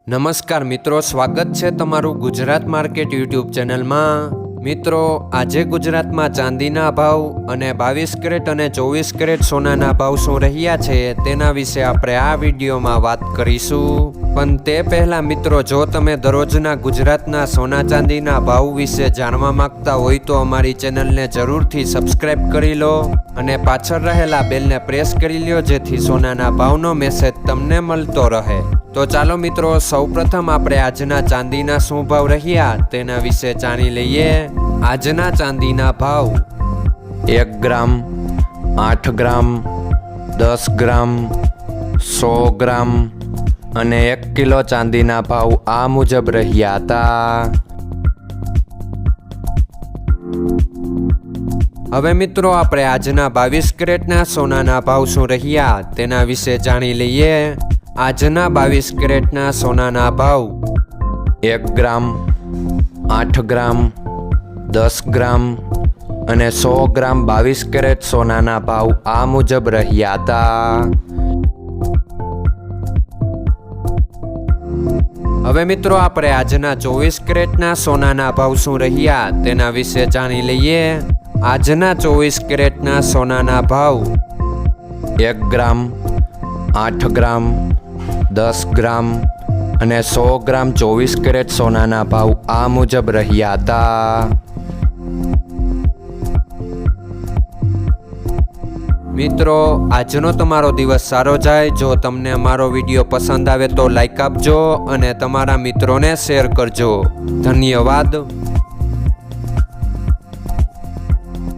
નમસ્કાર મિત્રો, સ્વાગત છે તમારું ગુજરાત માર્કેટ યુટ્યુબ ચેનલમાં। મિત્રો, આજે ગુજરાતમાં ચાંદીના ભાવ અને 22 કેરેટ અને 24 કેરેટ સોનાના ભાવ શું રહ્યા છે તેના વિશે આપણે આ વિડીયોમાં વાત કરીશું। પણ તે પહેલાં મિત્રો, જો તમે દરરોજના ગુજરાતના સોના ચાંદીના ભાવ વિશે જાણવા માંગતા હોય તો અમારી ચેનલને જરૂરથી સબસ્ક્રાઈબ કરી લો અને પાછળ રહેલા બેલને પ્રેસ કરી લ્યો, જેથી સોનાના ભાવનો મેસેજ તમને મળતો રહે। તો ચાલો મિત્રો, સૌપ્રથમ આપણે આજના ચાંદીના શું ભાવ રહ્યા તેના વિશે જાણી લઈએ। આજના ચાંદીના ભાવ 1 ગ્રામ, 8 ગ્રામ, 10 ગ્રામ, 100 ગ્રામ અને 1 કિલો ચાંદીના ભાવ આ મુજબ રહ્યા હતા। હવે મિત્રો, આપણે આજના 22 કેરેટના સોનાના ભાવ શું રહ્યા તેના વિશે જાણી લઈએ। આજના 22 કેરેટના સોનાના ભાવ 1 ગ્રામ, 8 ગ્રામ, 10 ગ્રામ અને 100 ગ્રામ 22 કેરેટ સોનાના ભાવ આ મુજબ રહ્યા હતા। હવે મિત્રો, આપણે આજના 24 કેરેટના સોનાના ભાવ શું રહ્યા તેના વિશે જાણી લઈએ। આજના 24 કેરેટના સોનાના ભાવ 1 ગ્રામ, 8 ગ્રામ, 10 ગ્રામ અને 100 ગ્રામ 24 કેરેટ સોનાના ભાવ આ મુજબ રહ્યા હતા। મિત્રો, આજનો તમારો દિવસ સારો જાય। જો તમને અમારો વિડીયો પસંદ આવે તો લાઈક આપજો અને તમારા મિત્રોને શેર કરજો। ધન્યવાદ।